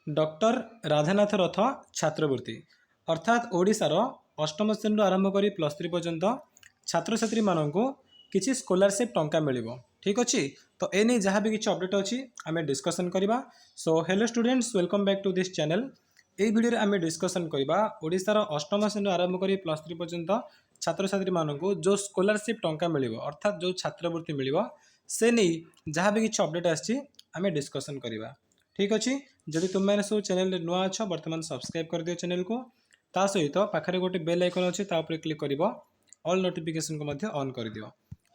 Doctor Radhanath रथ छात्रवृत्ति अर्थात ओडिशार अष्टम श्रेणी आरंभ कर प्लस 3 पर्यंत छात्र छात्री मानू किसी स्कॉलरशिप टंका मिलिबो। ठीक अच्छे तो एने जहाँ भी किसी अपडेट अच्छी आम डिस्कसन करवा। So hello students welcome back to this channel. ये वीडियो आम डिस्कसन करवा ओडिशार अष्टम श्रेणी आरंभ कर प्लस 3 पर्यंत छात्र छात्री मानू जो स्कॉलरशिप टंका मिलिबो अर्थात जो छात्रवृत्ति मिलिबो से नहीं जहाँ भी किसी अपडेट आसी आम डिस्कसन करवा। ठीक अच्छे जदि तुम मैंने सब चैनल नुआ अच्छ बर्तमान सब्सक्राइब कर दियो चैनल को ता सहित पाखे गोटे बेल आइकन अच्छे क्लिक कर ऑल नोटिफिकेशन को ऑन कर दियो।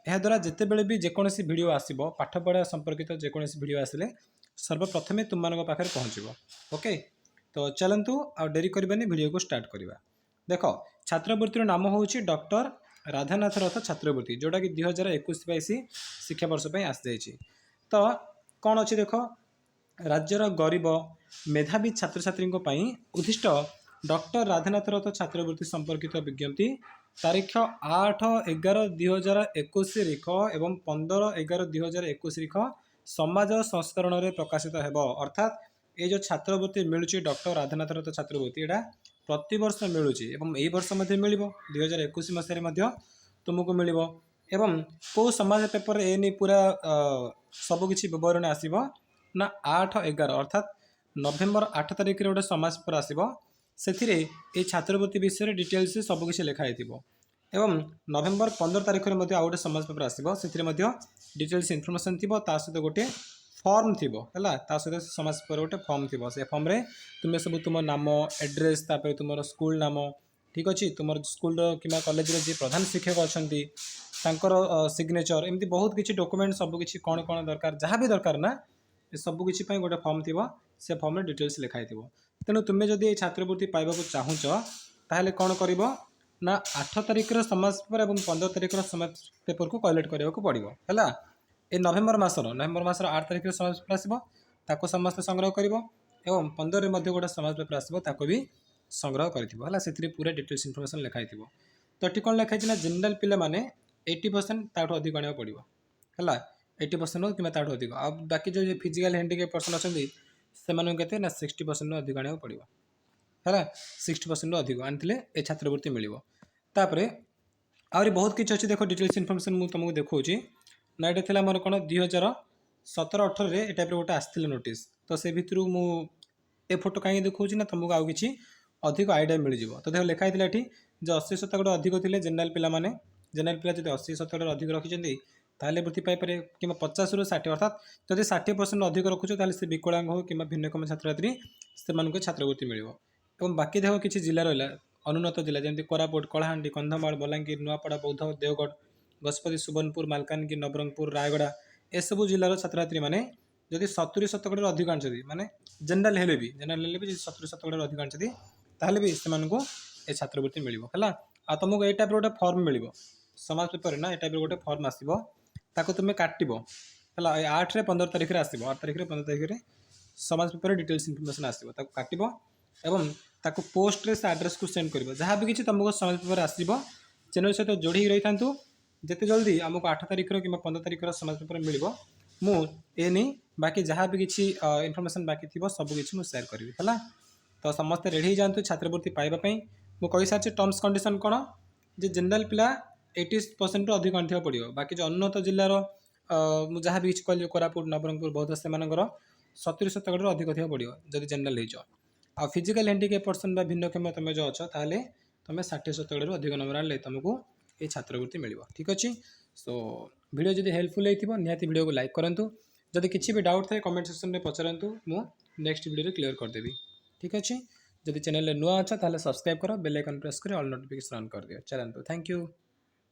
यह द्वारा जिते बड़े भी जेकोसी वीडियो आसो पाठ पढ़ा संपर्कित जेकोसी वीडियो आसिले सर्वप्रथमे तुम मान पाखे पहुँचो। ओके तो चलतु आ डेरी करवानी वीडियो को स्टार्ट करवा। देख छात्रवृत्तिर नाम हूँ डॉक्टर राधानाथ रथ छात्रवृत्ति जोटा कि 2021-22 शिक्षा वर्ष आसी जाइए। तो कौन अच्छी देख राज्यर गरीब मेधावी छात्र छात्री उद्दिष्ट डॉक्टर राधानाथ रथ छात्रवृत्ति संपर्कित विज्ञप्ति तारीख 8/11/2021 रिख एवं 15/11/2021 रिख समाज संस्करण में प्रकाशित हेब। अर्थात ये जो छात्रवृत्ति मिलूँ डॉक्टर राधानाथ रथ छात्रवृत्ति यहाँ प्रतिवर्ष मिलूँ एवं यही वर्ष मिल 2021 मसीह तुमको मिल एवं कौ समाज पेपर एने पूरा सबकि विवरण आसब ना 8/11 अर्थात नवेम्बर 8 तारिख गोटे समाज पेपर आसब से छात्रवृत्ति विषय डिटेल्स सबकि लिखाई एवं नवेम्बर 15 तारिख में गोटे समाज पेपर आसब से डिटेल्स इनफर्मेशन थी सहित गोटे फॉर्म थी सहित समाज पेपर गोटे फॉर्म थी से फॉर्म रे तुम सब तुम नाम एड्रेस तापर तुम स्कूल नाम ठीक अच्छे तुम स्कूल कि कॉलेज जी प्रधान शिक्षक अच्छा सिग्नेचर एमती बहुत किसी डॉक्यूमेंट सबकि कौन कौन दरकार जहाँ भी दरकार ना सबकि गोटे फॉर्म थी से फॉर्म में डिटेल्स लिखाई तेणु तुम्हें जदि छात्रवृत्ति पाइबा चाहूच ताहले कौन कर ना 8 तारिख समाज पेपर और 15 तारिख समाज पेपर को कलेक्ट करने को पड़ो है। ये नवेम्बर मासर 8 तारिख समाज पेपर आसो समस्त संग्रह कर 15 गोटे समाज पेपर आसो भी संग्रह कर पूरा डिटेल्स इनफर्मेशन लिखाई तो ये कौन लिखाई ना जनरल पिला माने 80% ताठू अधिक आने पड़ो है 80% कि अधिक आ बाकी जो फिजिकल हैंडिकैप पर्सन अच्छा से 60% अधिक आने पड़ो है 60% अधिक आनी ए छात्रवृत्ति मिल आहरी बहुत किसी अच्छी देख डिटेल्स इनफर्मेशन मुझे तुमको देखा ना ये थी मोर कौन 2017-18 ये टाइप गोटे आसती नोटिस तो से भितर मुझे फोटो कहीं देखा ना तुमको आउ कि अधिक आइडिया मिल जाव। तो देख लिखाई ये जो 80% अधिक थे जेनेल पिला जेनेल पिला जो 80% अधिक रखिंट ताहले वृत्ति पाइपर कि 50 ରୁ 60 अर्थात जब 60% अधिक रखुच से विकलांग हो कि भिन्नक्षम छात्र छात्री से छात्रवृत्ति मिल और बाकी देख किसी जिला रहा अनुन्नत जिला जमी कोरापुट कलाहांडी कंधमाल बलांगीर नुआपड़ा बौद्ध देवगढ़ गजपति सुवर्णपुर मालकानगिरी नवरंगपुर रायगड़ा एसबू जिलार छात्र छात्री मैंने जदि 70% अधिक आनी माने जेनेल हेले भी 70% अधिक आनी ताहले भी से छात्रवृत्ति मिल है। आ तुमको ये टाइप गोटे फॉर्म मिल समाज पेपर ना ये टाइप गोटे फॉर्म आसो ताको तुम्हें काटब है 8 रे 15 तारिख आसो 8 तारिख 15 तारिख समाज पेपर डिटेल्स इनफर्मेशन आसो काटब एवं ताको पोस्ट रे एड्रेस को सेंड कर जहाँ भी किसी तुमको समाज पेपर आसो चैनल सहित जोड़ी रही था जिते जल्दी आमको 8 तारिख कि 15 तारिख समाज पेपर मिल मुझे नहीं बाकी जहाँ भी किसी इनफर्मेशन बाकी थी सबकि मुझे सेयार करी है। तो समस्ते रेडी जातु छात्रवृत्ति पाइबापी मुझे सारी टर्म्स कंडीशन कौन जे जनरल पिला 80% अधिक आनी पड़ो बाकी जो उन्नत जिलार जहाँ भी कहली कोरापुट नवरंगपुर बौद्ध से 70% अधिक थी पड़ो जब जेनेल हो फिजिकल हैंडिकैप पर्सन भिन्नक्षम तुम जो अच्छ ताहले तुम 60% अधिक नंबर आने तुमको ये छात्रवृत्ति मिल। ठीक अच्छे सो वीडियो जब हेल्पफुल होती निहाती वीडियो को लाइक करूँ जब किसी भी डाउट थे कमेंट सेक्शन में पचारतु मु नेक्स्ट वीडियो क्लियर करदेवी। ठीक अच्छे जब चैनल नुआ अच्छा ताहले सब्सक्राइब कर बेल आइकन प्रेस कर ऑल नोटिफिकेशन ऑन कर दियो। चलतु थैंक यू।